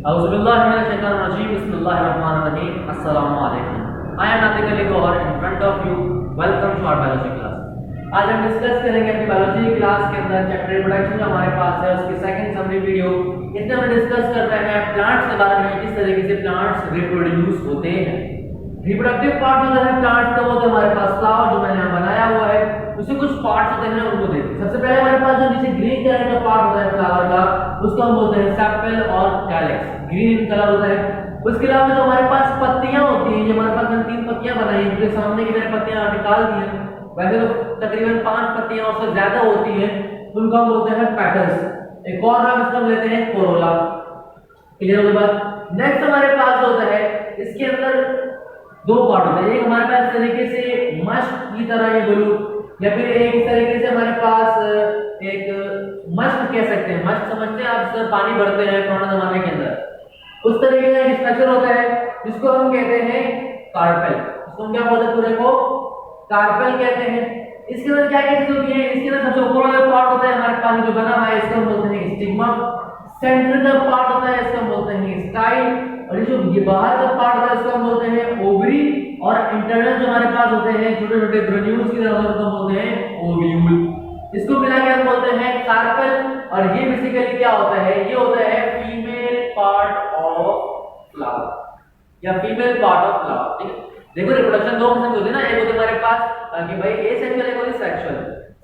Bismillahirrahmanirrahim. Assalamu alaikum. I am Natik Ali Gohar in front of you. Welcome to our biology class. आज हम discuss करेंगे अपनी biology class के अंदर chapter reproduction जो हमारे पास है उसकी सेकंड समरी वीडियो। इसमें हम डिस्कस कर रहे हैं प्लांट्स के बारे में, किस तरीके से प्लांट्स रिप्रोड्यूस होते हैं। रिप्रोडक्टिव पार्ट जो है प्लांट्स का वो तो हमारे पास फ्लावर जो मैंने यहाँ बनाया हुआ है उसके कुछ पार्ट्स होते हैं उनको देखते हैं। सबसे पहले हमारे पास जो नीचे ग्रीन कलर का पार्ट होता है फ्लावर का उसको हम बोलते हैं सेपल और कैलिक्स, ग्रीन कलर होता है। उसके अलावा जो हमारे पास पत्तियां होती हैं, ये हमारे पास मैंने 3 पत्तियां बनाई हैं, इनके सामने की मैंने पत्तियां निकाल दी हैं। वैसे तो तकरीबन 5 पत्तियां उससे ज्यादा होती हैं, उनको हम बोलते हैं पेटल्स। एक और नाम इसका हम लेते हैं कोरोला। क्लियर हो गई बात। नेक्स्ट हमारे पास जो होता है इसके अंदर 2 पार्ट होते हैं। एक हमारे पास तरीके से मस्क की तरह ये ब्लू, या फिर एक इस तरीके से हमारे पास एक मस्क कह सकते हैं। मस्क समझते हैं आप, जिसमें पानी भरते हैं पुराने जमाने के अंदर, उस तरीके का एक स्ट्रक्चर होता है जिसको हम कहते हैं कार्पेल। इसको हम क्या बोलते हैं, पूरे को कार्पेल कहते हैं। इसके अंदर क्या क्या चीज होती है, इसके अंदर सबसे ऊपर वाला पार्ट होता है हमारे पास जो बना हुआ है, इसको हम बोलते हैं स्टिग्मा। सेंटर का पार्ट होता है इसको हम बोलते हैं स्टाइल, और ये जो ये बाहर का पार्ट होता है इसको हम बोलते हैं ओवरी, और इंटरनल जो हमारे पास होते हैं छोटे छोटे ग्रेन्यूल्स की तरह उसको बोलते हैं ओव्यूल। इसको मिला के हम बोलते हैं कार्पेल। और ये बेसिकली क्या होता है, ये होता है फीमेल पार्ट ऑफ फ्लावर या फीमेल पार्ट ऑफ फ्लावर। ठीक है, देखो रिप्रोडक्शन 2 किस्म के होते हैं ना, एक होते हैं हमारे पास कि भाई एसेक्सुअल, एक होती है सेक्सुअल।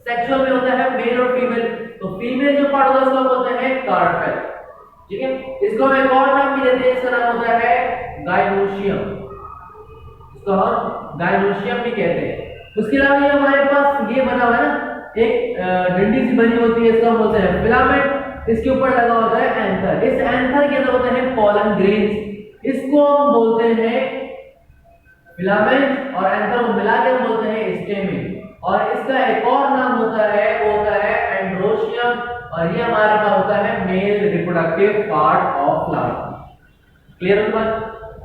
सेक्सुअल में होता है मेल और फीमेल, तो फीमेल जो पार्ट होता है उसको बोलते हैं कार्पेल। ठीक है, इसको हम एक और नाम भी देते हैं, इसका नाम होता है गाइनोशियम। इसको हम गाइनोशियम भी कहते हैं। उसके अलावा ये हमारे पास ये बना हुआ है ना, एक डंडी सी बनी होती है, इसको हम बोलते हैं फिलामेंट। इसके ऊपर लगा होता है एंथर। इस एंथर के अंदर होते हैं पोलन ग्रेन्स, इसको हम बोलते हैं फिलामेंट, और एंथर को मिलाकर हम बोलते हैं स्टेमिन। और इसका एक और नाम होता है, वो होता है एंड्रोशियम, और ये हमारे पास होता है male reproductive part of flower. Clear हो बात।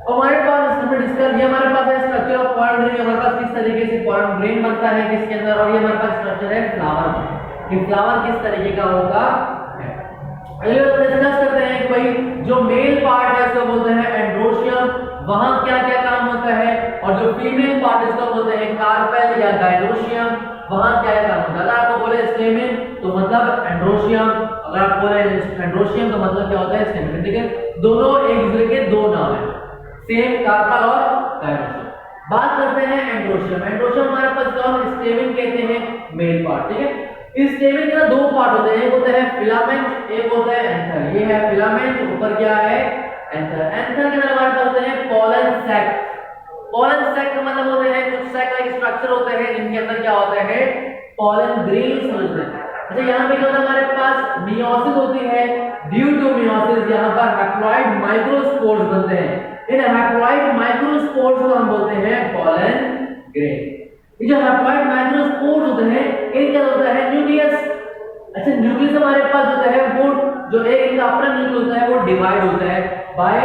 हमारे पास इसमें डिस्कस ये हमारे पास है स्ट्रक्चर ऑफ पॉलन ग्रेन, हमारे पास किस तरीके से पॉलन ग्रेन बनता है किसके अंदर, और ये हमारे पास स्ट्रक्चर है फ्लावर का, कि फ्लावर किस तरीके का होगा है। अगले डिस्कस करते हैं कि भाई जो मेल पार्ट है इसको बोलते हैं एंड्रोशियम, वहां क्या क्या काम होता है, और जो फीमेल पार्ट इसको बोलते हैं कार्पेल या गाइनोशियम, वहां क्या क्या काम होता है। अगर आपको बोले स्टेमिन तो मतलब एंड्रोशियम, अगर आप बोले एंड्रोशियम तो मतलब क्या होता है स्टेमिन। ठीक है, दोनों एक दूसरे के 2 नाम है, सेम कार्पेल और गाइनोशियम। बात करते हैं एंड्रोशियम। एंड्रोशियम हमारे पास जो हम स्टेमिन कहते हैं मेल पार्ट। ठीक है, इस स्टेमिन के 2 पार्ट होते हैं, एक होता है फिलामेंट, एक होता है एंथर। ये है फिलामेंट, ऊपर क्या है एंथर। एंथर के अंदर हमारे पास होते हैं पोलन सैक। पोलन सैक का मतलब होते हैं कुछ सैक लाइक स्ट्रक्चर होते हैं जिनके अंदर क्या होता है पोलन ग्रेन्स होते हैं। अच्छा, यहाँ पे क्या होता है हमारे पास मियोसिस होती है। ड्यू टू मियोसिस यहाँ पर हैप्लॉइड माइक्रोस्पोर्स बनते हैं। इन हैप्लॉइड माइक्रोस्पोर्स को हम बोलते हैं पोलन ग्रेन। ये जो हैप्लॉइड माइक्रोस्पोर्स होते हैं इनका होता है न्यूक्लियस। अच्छा, न्यूक्लियस हमारे पास होता है वो जो एक इनका अपना न्यूक्लियस होता है वो डिवाइड होता है बाय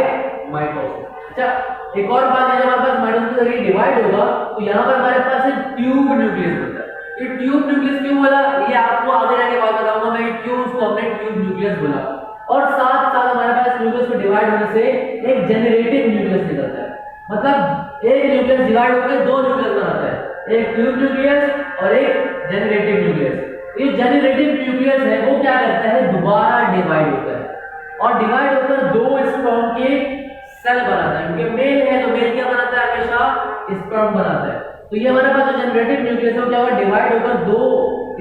माइटोसिस। अच्छा, एक और बात है, जब हमारे पास माइटोसिस के जरिए डिवाइड होगा तो यहाँ पर हमारे पास एक ट्यूब न्यूक्लियस होता है। ये ट्यूब न्यूक्लियस क्यों बोला, ये आपको आगे जाके बात बताऊंगा मैं। ट्यूब को हमने ट्यूब न्यूक्लियस बोला, और साथ साथ हमारे पास न्यूक्लियस को डिवाइड होने से एक जेनरेटिव न्यूक्लियस निकलता है। मतलब एक न्यूक्लियस डिवाइड होकर 2 न्यूक्लियस बनाता है, एक ट्यूब न्यूक्लियस और एक जेनरेटिव न्यूक्लियस। ये जेनरेटिव न्यूक्लियस है वो क्या करता है, दोबारा डिवाइड होता है, और डिवाइड होकर 2 स्पर्म के सेल बनाता है। क्योंकि मेल है तो मेल क्या बनाता है, हमेशा स्पर्म बनाता है। तो ये हमारे पास जो जेनरेटिव न्यूक्लियस है वो क्या होगा, डिवाइड होकर 2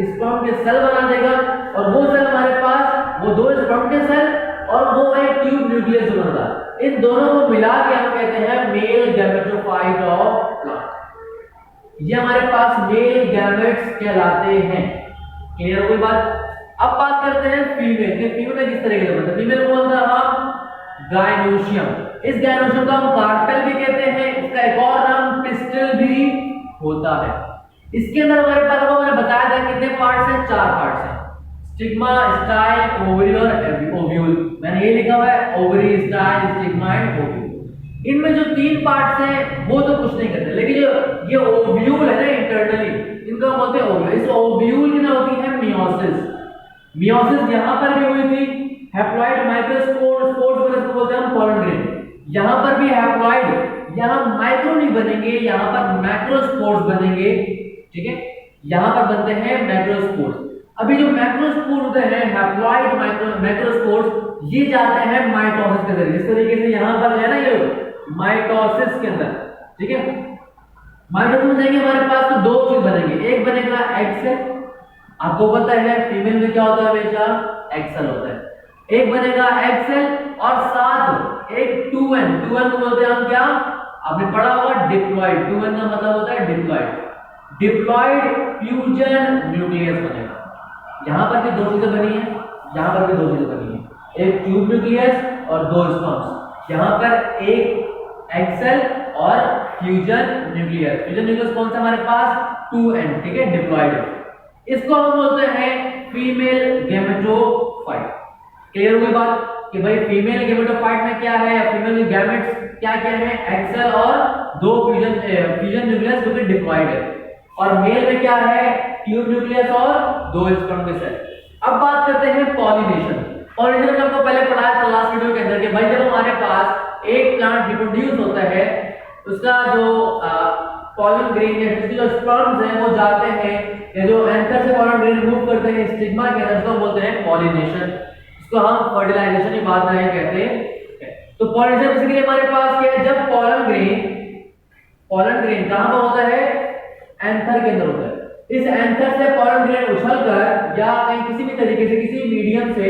स्पर्म के सेल बना देगा, और वो सेल हमारे पास वो 2 स्पर्म के सेल और वो एक ट्यूब न्यूक्लियस बनता है। इन दोनों को मिला के हम कहते हैं मेल गैमेटोफाइट ऑफ प्लांट। ये हमारे पास मेल गैमेट्स कहलाते हैं। क्लियर हो गई बात। अब बात करते हैं फीमेल के। फीमेल किस तरीके से बनता है, फीमेल को बोलते हैं हम गाइनोशियम। इस गाइनोशियम को हम कार्पेल भी कहते हैं, इसका एक और नाम पिस्टल भी होता है। इसके अंदर हमारे पास वो मैंने बताया था कितने पार्ट्स हैं, 4 पार्ट्स हैं, स्टिग्मा, स्टाइल, ओवरी और ओव्यूल। मैंने ये लिखा हुआ है ovary, style, stigma and ovule. इनमें जो 3 पार्ट्स हैं वो तो कुछ नहीं करते, लेकिन जो ये ओव्यूल है ना इंटरनली, इनको हम बोलते हैं ओव्यूल। इस ओव्यूल की ना होती है मियोसिस। मियोसिस यहाँ पर भी हुई थी, हैप्लॉइड माइक्रोस्पोर, स्पोर्स को बोलते हैं हम यहाँ पर भी हैप्लॉइड, यहाँ माइक्रो नहीं बनेंगे, यहाँ पर मैक्रोस्पोर्स बनेंगे, ठीक है, यहाँ पर बनते हैं मैक्रोस्पोर्स। अभी जो मैक्रोस्पोर होते हैं हैप्लॉइड मैक्रोस्पोर्स, ये जाते हैं माइटोसिस के जरिए, इस तरीके से यहाँ पर है ना ये माइटोसिस के अंदर, ठीक है। माइटोसिस में जाएंगे हमारे पास तो दो चीज बनेंगे, एक बनेगा एग सेल, आपको पता है फीमेल में क्या होता है हमेशा एग सेल होता है, एक बनेगा एग सेल और साथ एक 2n को बोलते हैं हम क्या, आपने पढ़ा होगा डिप्लॉइड, 2n का मतलब होता है डिप्लॉइड फ्यूजन न्यूक्लियस बनेगा। यहां पर भी दो चीजें बनी है, यहां पर भी दो चीजें बनी है, एक ट्यूब न्यूक्लियस और दो स्पर्म्स, यहां पर एक एग सेल और फ्यूजन न्यूक्लियस कौन सा हमारे पास 2n, ठीक है, डिप्लॉइड। इसको हम बोलते हैं फीमेल गैमेटोफाइट। क्लियर हुई बात कि भाई फीमेल गैमेटोफाइट में क्या है, फीमेल गैमेट्स क्या क्या है, एग सेल और दो फ्यूजन न्यूक्लियस जो कि डिप्लॉइड है, और मेल में क्या है ट्यूब न्यूक्लियस और दो स्पर्म के सेल। अब बात करते हैं पॉलिनेशन। पॉलिनेशन में आपको पहले पढ़ाया था लास्ट वीडियो के अंदर कि भाई जब हमारे पास एक प्लांट रिप्रोड्यूस होता है, उसका जो पॉलन ग्रेन है, उसके जो स्पर्म्स हैं वो जाते हैं, या जो एंथर से पॉलन ग्रेन मूव करते हैं स्टिग्मा के अंदर, उसको बोलते हैं पॉलिनेशन। इसको हम फर्टिलाइजेशन की बात रहे कहते हैं। तो पॉलिनेशन बेसिकली हमारे पास क्या है, जब पॉलन ग्रेन कहां पर होता है, एंथर के अंदर होता है, इस एंथर से पॉलन ग्रेन उछलकर या कहीं किसी भी तरीके से किसी मीडियम से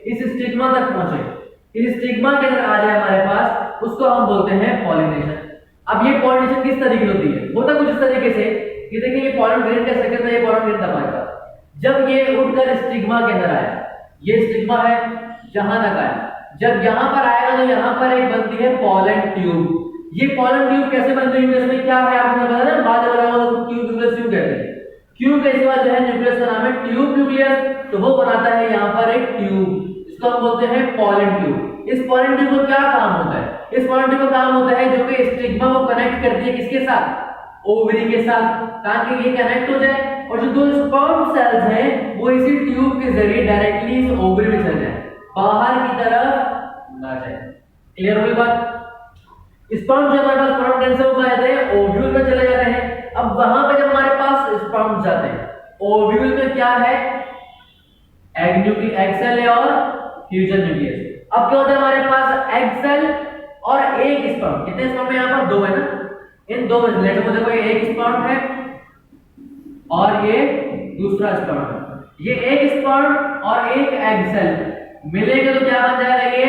इस स्टिग्मा तक पहुंचे, इस स्टिग्मा के अंदर आ जाए हमारे पास, उसको हम बोलते हैं पॉलिनेशन। अब ये पॉलिनेशन किस तरीके से होती है, होता कुछ इस तरीके से कि देखिए ये पॉलन ग्रेन का सेकंड में ये पॉलन ग्रेन दबा था, जब ये उठकर स्टिग्मा के अंदर आया, ये स्टिग्मा है जहां तक आया, जब यहां पर आएगा तो यहां पर एक बनती है पॉलन ट्यूब। ये पॉलन ट्यूब कैसे बनती है, इसमें क्या है आपने बताया ना, बाद में बताऊंगा, तो ट्यूब न्यूक्लियस क्यों कहते हैं, ट्यूब के सिवा जो है न्यूक्लियस का नाम है ट्यूब न्यूक्लियस, तो वो बनाता है यहां पर एक ट्यूब, इसको हम बोलते हैं पॉलन ट्यूब। इस पॉलन ट्यूब का क्या काम होता है, इस पॉलन ट्यूब का काम होता है जो कि स्टिग्मा को कनेक्ट करती है किसके साथ, ओवरी के साथ, ताकि ये कनेक्ट हो जाए और जो दो स्पर्म सेल्स हैं वो इसी ट्यूब के जरिए डायरेक्टली इस ओवरी में चले जाए, बाहर की तरफ ना जाए। क्लियर हुई बात। स्पर्म जब हमारे पास स्पर्म ग्लैंड से ऊपर जाते हैं ओव्यूल में चले जाते हैं। अब वहां पे जब हमारे पास स्पर्म जाते हैं, ओव्यूल में क्या है, एग सेल है और फ्यूजन न्यूक्लियस। अब क्या होता है हमारे पास एग सेल और एक स्पर्म, कितने स्पर्म है यहाँ पर, दो है ना, इन दो में लेट को देखो, एक स्पर्म है और ये दूसरा स्पर्म है, ये एक स्पर्म और एक एग सेल मिलेंगे तो क्या बन जाएगा, ये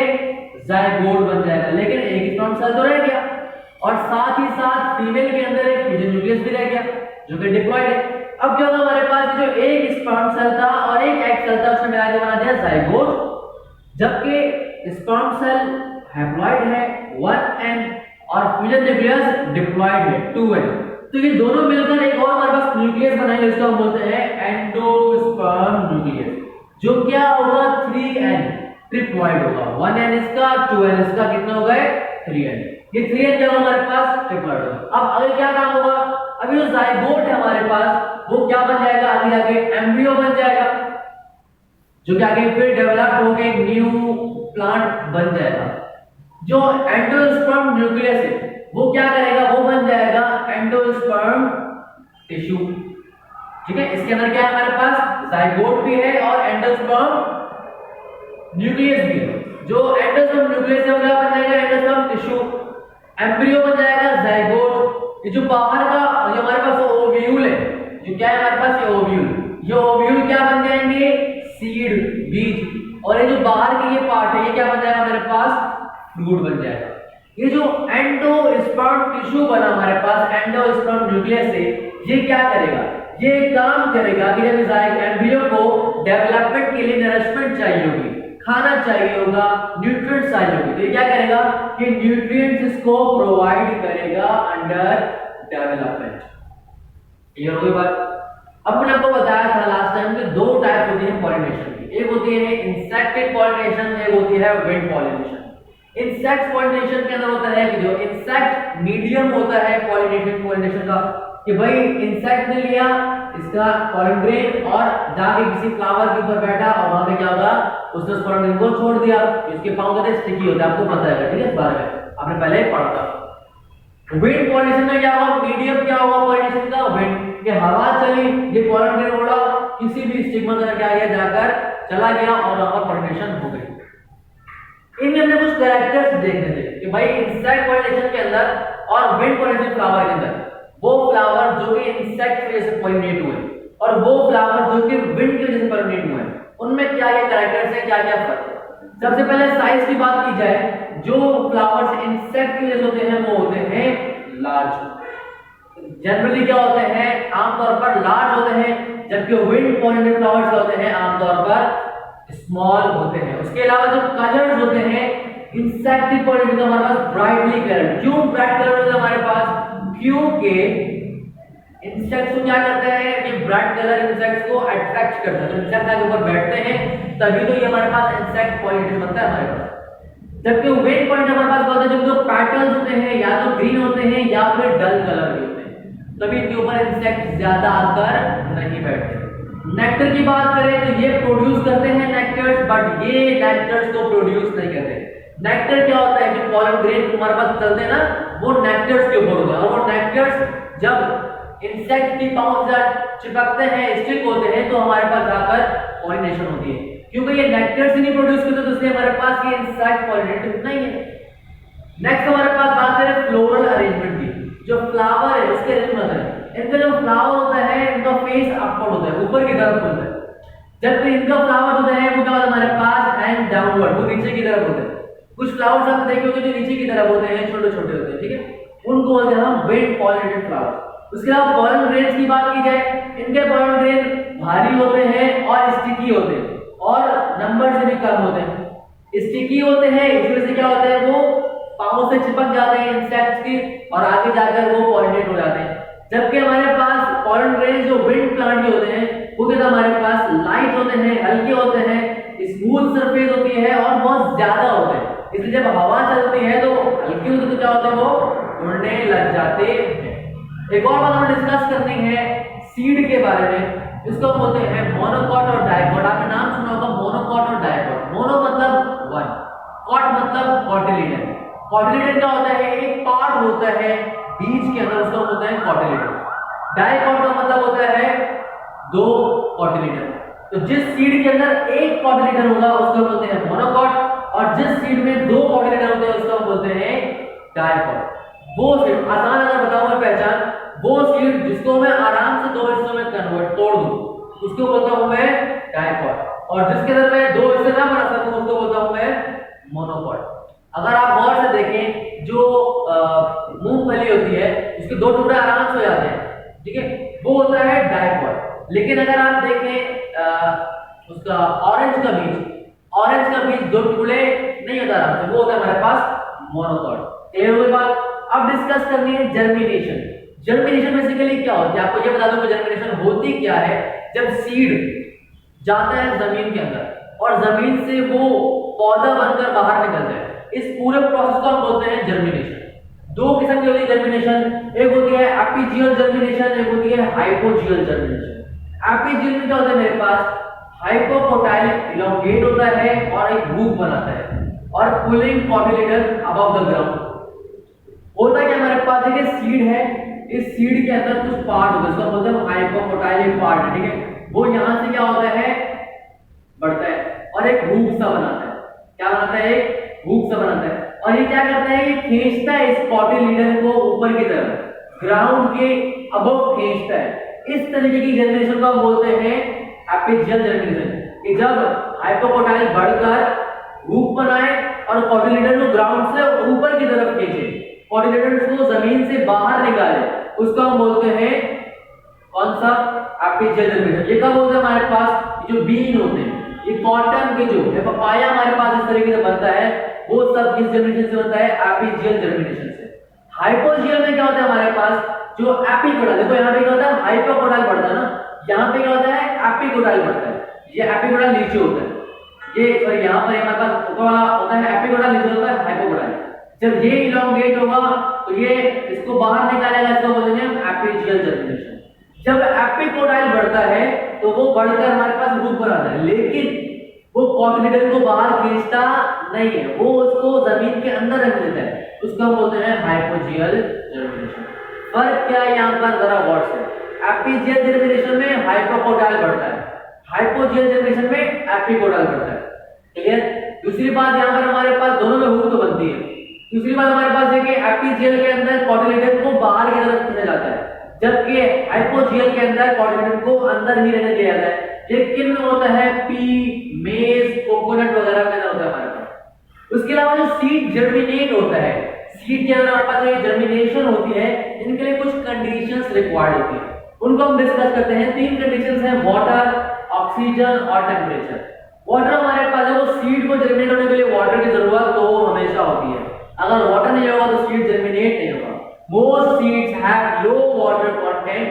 जायगोट बन जाएगा, लेकिन एक स्पर्म सेल तो रह गया और साथ ही साथ फीमेल के अंदर एक फ्यूजन न्यूक्लियस भी रह गया जो कि डिप्लॉइड है। अब जो हमारे पास जो एक स्पर्म सेल था और एक एग सेल था, उसने मिला के बना दिया जायगोट, जबकि स्पर्म सेल हैप्लॉइड है 1n और फ्यूजन न्यूक्लियस डिप्लॉइड है 2n। तो ये दोनों मिलकर एक और हमारे पास न्यूक्लियस बनाएंगे, इसको हम बोलते हैं एंडोस्पर्म न्यूक्लियस, जो क्या होगा 3n ट्रिप्लॉइड होगा, 1n इसका 2n इसका, कितने हो गए 3n, ये 3n जब हमारे पास ट्रिप्लॉइड होगा। अब आगे क्या काम होगा, अभी जो जायगोट है हमारे पास वो क्या बन जाएगा, आगे एम्ब्रियो बन जाएगा, जो कि आगे फिर डेवलप होकर एक न्यू प्लांट बन जाएगा। जो एंडोस्पर्म न्यूक्लियस है वो क्या करेगा, वो बन जाएगा एंडोस्पर्म टिश्यू, ठीक है। इसके अंदर क्या है हमारे पास, जायगोट भी है और एंडोस्पर्म न्यूक्लियस भी है। जो एंडोस्पर्म न्यूक्लियस है वो क्या बन जाएगा, एंडोस्पर्म टिश्यू, एम्ब्रियो बन जाएगा जायगोट। ये जो बाहर का जो हमारे पास ओव्यूल है, जो क्या है हमारे पास ये ओव्यूल क्या बन जाएंगे, सीड बीज, और ये जो बाहर की ये पार्ट है ये क्या बन जाएगा हमारे पास, फ्लूइड बन जाएगा। ये जो एंडोस्पर्म टिश्यू बना हमारे पास एंडोस्पर्म न्यूक्लियस से, ये क्या करेगा, ये काम करेगा कि जब एम्ब्रियो को डेवलपमेंट के लिए नरिशमेंट चाहिए होगी, खाना चाहिए होगा, न्यूट्रिएंट्स चाहिए होगी, तो ये क्या करेगा कि न्यूट्रिएंट्स इसको प्रोवाइड करेगा अंडर डेवलपमेंट। क्लियर हो गई बात। अब मैंने आपको बताया था लास्ट टाइम कि दो टाइप होती है पॉलिनेशन की, एक होती है इंसेक्टिव पॉलिनेशन, एक होती है विंड पॉलिनेशन। इंसेक्ट पॉलिनेशन के अंदर होता है कि जो इंसेक्ट मीडियम होता है पॉलिनेशन का, कि भाई इंसेक्ट ने लिया इसका पॉलन ग्रेन और जाके किसी फ्लावर के ऊपर बैठा और वहां पे क्या होगा, उसने उस पोलन को छोड़ दिया, इसके पांव कहते हैं स्टिकी होते हैं, आपको पता है, ठीक है, इस बारे में आपने पहले ही पढ़ा था। विंड पॉलिनेशन में क्या हुआ, मीडियम क्या हुआ पॉलिनेशन का, विंड, ये हवा चली, ये पोलन ग्रेन उड़ा, किसी भी स्टिग्मा का क्या गया जाकर चला गया और वहां पर पॉलिनेशन हो गई। इनमें हमने कुछ कैरेक्टर्स देखने थे कि भाई इंसेक्ट पॉलिनेशन के अंदर और विंड पॉलिनेशन फ्लावर के अंदर, वो फ्लावर जो कि इंसेक्ट की वजह से पॉलिनेट हुए और वो फ्लावर जो कि विंड की वजह से पॉलिनेट हुए, उनमें क्या क्या कैरेक्टर्स हैं, क्या क्या फर्क है। सबसे पहले साइज की बात की जाए, जो फ्लावर्स इंसेक्ट की वजह से होते हैं वो होते हैं लार्ज। जनरली क्या होते हैं, आमतौर पर लार्ज होते हैं, जबकि विंड पॉलिनेटेड फ्लावर्स होते हैं आमतौर पर स्मॉल होते हैं। उसके अलावा जो कलर्स होते हैं इंसेक्ट की पॉलिनेशन का हमारे पास ब्राइटली कलर, क्यों ब्राइट कलर होते हैं हमारे पास, क्योंकि इंसेक्ट्स को क्या करते हैं कि ब्राइट कलर इंसेक्ट्स को अट्रैक्ट करते हैं, तो इंसेक्ट के ऊपर बैठते हैं तभी तो ये हमारे पास इंसेक्ट पॉलिनेशन बनता है हमारे पास। जबकि विंड पॉलिनेशन हमारे पास होता है जब जो पैटर्न्स होते हैं या तो ग्रीन होते हैं या फिर डल कलर के होते हैं, तभी इनके ऊपर इंसेक्ट ज्यादा आकर नहीं बैठते। नेक्टर की बात करें तो ये प्रोड्यूस करते हैं नेक्टर्स, बट ये नेक्टर्स को प्रोड्यूस नहीं करते। नेक्टर क्या होता है, जो पॉलन ग्रेन हमारे पास चलते हैं ना, वो नेक्टर्स के ऊपर होते हैं, और वो नेक्टर्स जब इंसेक्ट की पांव से चिपकते हैं, स्टिक होते हैं, तो हमारे पास जाकर पॉलिनेशन होती है। क्योंकि ये नेक्टर्स ही नहीं प्रोड्यूस करते तो इसलिए हमारे पास ये इंसेक्ट पॉलिनेटेड नहीं है। नेक्स्ट हमारे पास बात करें फ्लोरल अरेंजमेंट की, जो फ्लावर है उसके अरेंजमेंट है। इनका जो फ्लावर होता है इनका फेस अपवर्ड होता है, ऊपर की तरफ होता है, जबकि इनका फ्लावर होता है वो क्या होता है हमारे पास हैंग डाउनवर्ड, वो नीचे की तरफ होता है। कुछ फ्लावर्स आप देखे होंगे जो नीचे की तरफ होते हैं, छोटे छोटे होते हैं, ठीक है, उनको बोलते हैं हम विंड पॉलिनेटेड फ्लावर। उसके अलावा पॉलन ग्रेन्स की बात की जाए, इनके पॉलन ग्रेन भारी होते हैं और स्टिकी होते हैं और नंबर से भी कम होते हैं। स्टिकी होते हैं, इस वजह से क्या होता है वो पांव से चिपक जाते हैं इंसेक्ट्स की और आगे जाकर वो पॉलिनेट हो जाते हैं। जबकि हमारे पास पॉलन ग्रेन जो विंड प्लांट के होते हैं वो क्या हमारे पास लाइट होते हैं, हल्के होते हैं, स्मूथ सरफेस होती है और बहुत ज्यादा होते हैं, इसलिए जब हवा चलती है तो हल्के होते तो क्या होते हैं वो उड़ने लग जाते हैं। एक और बात हमें डिस्कस करनी है सीड के बारे में, इसको बोलते हैं मोनोकॉट और डाइकॉट। आपने नाम सुना होगा मोनोकॉट और डाइकॉट। मोनो मतलब वन, कॉट मतलब कॉटिलिडन। कॉटिलिडन क्या होता है, एक पार्ट होता है बीज के अंदर, उसका होता है कॉटिलिडन। डाइकॉट का मतलब होता है दो कॉटिलिडन। तो जिस सीड के अंदर एक कॉटिलिडन होगा उसको बोलते हैं मोनोकॉट, और जिस सीड में दो कॉटिलिडन होते हैं उसको बोलते हैं डाइकॉट। वो सीड आसान अगर बताऊं मैं पहचान, वो सीड जिसको मैं आराम से दो हिस्सों में कन्वर्ट तोड़ दूं उसको बोलता हूं मैं डाइकॉट, और जिसके अंदर मैं दो हिस्से ना बना सकूं उसको बोलता हूं मैं मोनोकॉट। अगर आप गौर से देखें, जो मूंगफली होती है उसके दो टुकड़े आराम से हो जाते हैं, ठीक है, वो होता है डाइकॉट। लेकिन अगर आप देखें उसका ऑरेंज का बीज दो टुकड़े नहीं होता आराम से, वो होता है हमारे पास मोनोकॉट। ये हुई बात। अब डिस्कस करनी है जर्मिनेशन। जर्मिनेशन बेसिकली क्या होती है, आपको ये बता दूं कि जर्मिनेशन होती क्या है। जब सीड जाता है जमीन के अंदर और जमीन से वो पौधा बनकर बाहर निकलता है, इस पूरे प्रोसेस को हम बोलते हैं जर्मिनेशन। दो किस्म की होती है जर्मिनेशन, एक होती है एपिजियल जर्मिनेशन, एक होती है हाइपोजियल जर्मिनेशन। एपिजियल में क्या होता है मेरे पास, हाइपोकोटाइल इलोंगेट होता है और एक रूट बनाता है और pulling cotyledon above the ground. होता क्या हमारे पास देखिए सीड है, इस सीड के अंदर कुछ पार्ट होता है, इसको बोलते हैं हाइपोकोटाइल पार्ट, ठीक है, वो यहां से क्या होता है बढ़ता है और एक हुक सा बनाता है। क्या बनाता है, एक हुक सा बनाता है, और ये क्या करता है, ये खींचता है इस कॉटिलिडन को ऊपर की तरफ, ग्राउंड के अबव खींचता है। इस तरीके की जर्मिनेशन को हम बोलते हैं एपिजियल जर्मिनेशन, कि जब हाइपोकोटाइल बढ़कर हुक बनाए और कॉटिलिडन को ग्राउंड से ऊपर की तरफ खींचे, कॉटिलिडन को जमीन से बाहर निकाले, उसको हम बोलते हैं कौन सा, एपिजियल जर्मिनेशन। ये कब होता है हमारे पास, जो बीन होते हैं, ये कॉटन के जो है, पपाया हमारे पास इस तरीके से बनता है, वो सब किस जर्मिनेशन से बनता है, एपिजियल जर्मिनेशन से। हाइपोजियल में क्या होता है हमारे पास, जो एपिकोटाइल, देखो यहाँ पे क्या होता है हाइपोकोटाइल बढ़ता है ना, यहाँ पे क्या होता है एपिकोटाइल बढ़ता है, ये एपिकोटाइल नीचे होता है, ये सॉरी यहाँ पर हमारे पास ऊपर वाला होता है एपिकोटाइल, नीचे होता है हाइपोकोटाइल। जब ये इलोंगेट होगा तो ये इसको बाहर निकालेगा, इसको बोलेंगे हम एपिजियल जर्मिनेशन। जब एपिकोटाइल बढ़ता है तो वो बढ़कर हमारे पास रूट बनाता है, लेकिन वो कॉटिलिडन को बाहर खींचता नहीं है, वो उसको जमीन के अंदर रख देता है, उसको हम बोलते हैं हाइपोजियल जर्मिनेशन। फर्क क्या है यहाँ पर जरा गौर से, एपिजियल जर्मिनेशन में हाइपोकोटाइल बढ़ता है, हाइपोजियल जर्मिनेशन में एपिकोटाइल बढ़ता है। क्लियर? दूसरी बात यहाँ पर हमारे पास दोनों में हुक तो बनती है। दूसरी बात हमारे पास है कि एपिजियल के अंदर कॉटिलिडन को बाहर की तरफ खींचा जाता है, जबकि हाइपोजियल के अंदर कॉटिलिडन को अंदर ही रहने दिया जाता है। ये किन में होता है? पी, मेज, कोकोनट वगैरह के अंदर होता है हमारे पास। उसके अलावा जो सीड जर्मिनेट होता है, सीड के अंदर हमारे पास जो जर्मिनेशन होती है, इनके लिए कुछ कंडीशंस रिक्वायर्ड होती है, उनको हम डिस्कस करते हैं। 3 कंडीशंस हैं, वाटर, ऑक्सीजन और टेम्परेचर। वाटर हमारे पास है, वो सीड को जर्मिनेट होने के लिए वाटर की जरूरत तो हमेशा होती है, अगर वाटर नहीं होगा तो सीड जर्मिनेट नहीं होगा। Most seeds have low water content,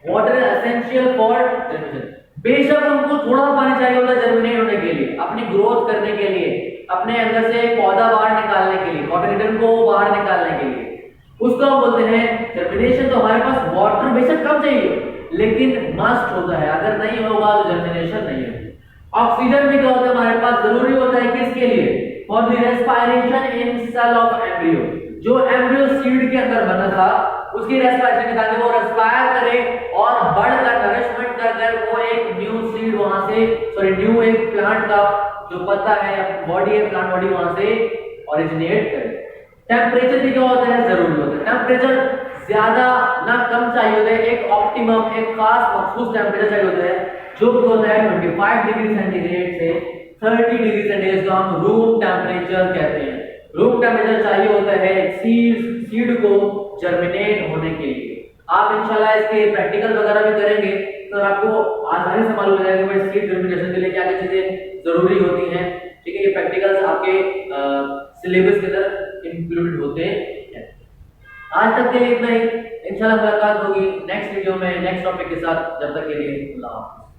water is essential for germination. बेशक उनको थोड़ा पानी चाहिए होता है जर्मिनेट होने के लिए, अपनी ग्रोथ करने के लिए, अपने अंदर से पौधा बाहर निकालने के लिए, कॉटिलिडन को बाहर निकालने के लिए, उसको हम बोलते हैं जर्मिनेशन। तो हमारे पास वाटर बेशक कम चाहिए लेकिन मस्ट होता है, अगर नहीं होगा तो जर्मिनेशन नहीं होगी। ऑक्सीजन भी क्या होता है हमारे पास, जरूरी होता है किसके लिए? For the respiration in cell of embryo. जो एम्ब्रियो सीड के अंदर बना था उसकी रेस्पिरेशन के ताकि वो रेस्पायर करे और बढ़कर नरिशमेंट कर वो एक न्यू सीड वहां से, सॉरी न्यू एक प्लांट का जो पत्ता है, बॉडी है, प्लांट बॉडी वहां से ओरिजिनेट करे। टेम्परेचर भी क्या होता है? जरूरी होता है। टेम्परेचर ज्यादा ना कम चाहिए होता है, एक ऑप्टिमम, एक खास मखसूस टेम्परेचर चाहिए होता है, जो कि होता है 25 डिग्री सेंटीग्रेड से 30 डिग्री सेंटीग्रेड को हम रूम टेम्परेचर कहते हैं। रूम टेम्परेचर चाहिए होता है सीड को जर्मिनेट होने के लिए। आप इंशाल्लाह इसके प्रैक्टिकल वगैरह भी करेंगे तो आपको आसानी से मालूम हो जाएगा कि सीड जर्मिनेशन के लिए क्या क्या चीजें जरूरी होती हैं। ठीक है, ये प्रैक्टिकल्स आपके सिलेबस के अंदर इंक्लूडेड होते हैं। आज तक के लिए इतना ही, इंशाल्लाह मुलाकात होगी नेक्स्ट वीडियो में नेक्स्ट टॉपिक के साथ। जब तक के लिए अल्लाह हाफ़िज़।